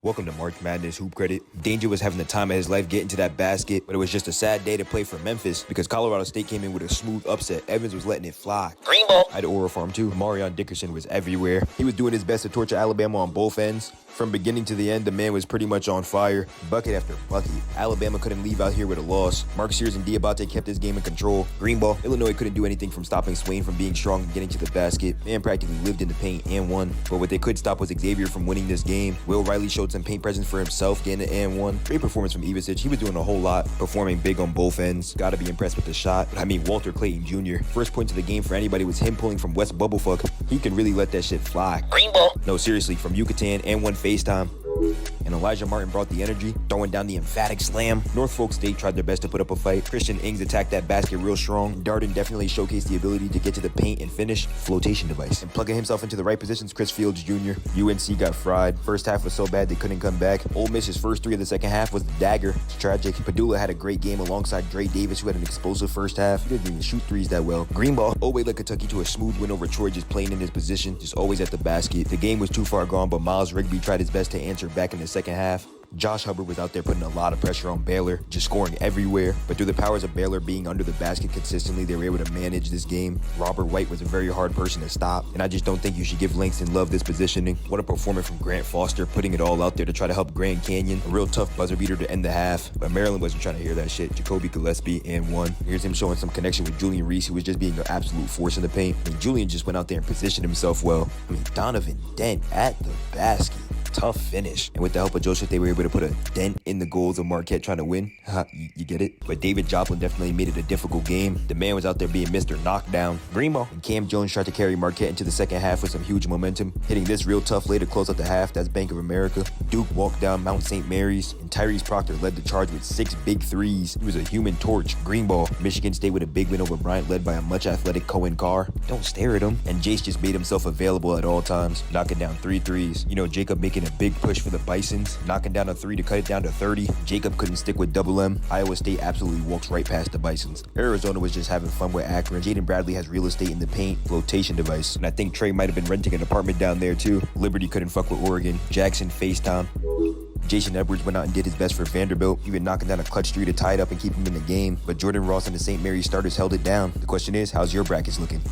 Welcome to March Madness Hoop Credit. Danger was having the time of his life getting to that basket, but it was just a sad day to play for Memphis because Colorado State came in with a smooth upset. Evans was letting it fly. Green ball. I had Oral Farm too. Marion Dickerson was everywhere. He was doing his best to torture Alabama on both ends. From beginning to the end, the man was pretty much on fire. Bucket after bucket. Alabama couldn't leave out here with a loss. Mark Sears and Diabate kept his game in control. Green ball. Illinois couldn't do anything from stopping Swain from being strong and getting to the basket. Man practically lived in the paint and won. But what they could stop was Xavier from winning this game. Will Riley showed some paint presence for himself, getting an and one. Great performance from Ivisic. He was doing a whole lot, performing big on both ends. Gotta be impressed with the shot. But I mean, Walter Clayton Jr. First point to the game for anybody was him pulling from West Bubblefuck. He can really let that shit fly. Green ball. No, seriously, from Yucatan and one FaceTime. And Elijah Martin brought the energy, throwing down the emphatic slam. Norfolk State tried their best to put up a fight. Christian Ings attacked that basket real strong. Darden definitely showcased the ability to get to the paint and finish. Flotation device. And plugging himself into the right positions, Chris Fields Jr. UNC got fried. First half was so bad they couldn't come back. Ole Miss's first three of the second half was the dagger. It's tragic. Padula had a great game alongside Dre Davis, who had an explosive first half. He didn't even shoot threes that well. Green ball. Oweh led Kentucky to a smooth win over Troy, just playing in his position, just always at the basket. The game was too far gone, but Miles Rigby tried his best to answer back in the second half. Josh Hubbard was out there putting a lot of pressure on Baylor, just scoring everywhere. But through the powers of Baylor being under the basket consistently, they were able to manage this game. Robert White was a very hard person to stop, and I just don't think you should give Langston Love this positioning. What a performance from Grant Foster, putting it all out there to try to help Grand Canyon. A real tough buzzer beater to end the half, but Maryland wasn't trying to hear that shit. Jacoby Gillespie and one. Here's him showing some connection with Julian Reese, who was just being an absolute force in the paint. I mean, Julian just went out there and positioned himself well. I mean, Donovan Dent at the basket. Tough finish. And with the help of Joseph, they were able to put a dent in the goals of Marquette trying to win. You get it? But David Joplin definitely made it a difficult game. The man was out there being Mr. Knockdown. Green ball. And Cam Jones tried to carry Marquette into the second half with some huge momentum. Hitting this real tough lay to close out the half. That's Bank of America. Duke walked down Mount St. Mary's. And Tyrese Proctor led the charge with 6 big threes. He was a human torch. Green ball. Michigan State with a big win over Bryant, led by a much athletic Cohen Carr. Don't stare at him. And Jace just made himself available at all times, knocking down 3 threes. You know, Jacob making a big push for the Bisons, knocking down a 3 to cut it down to 30. Jacob couldn't stick with double M. Iowa State absolutely walks right past the Bisons. Arizona was just having fun with Akron. Jaden Bradley has real estate in the paint, flotation device. And I think Trey might have been renting an apartment down there too. Liberty couldn't fuck with Oregon. Jackson FaceTime. Jason Edwards went out and did his best for Vanderbilt, even knocking down a clutch 3 to tie it up and keep him in the game. But Jordan Ross and the St. Mary's starters held it down. The question is, how's your brackets looking?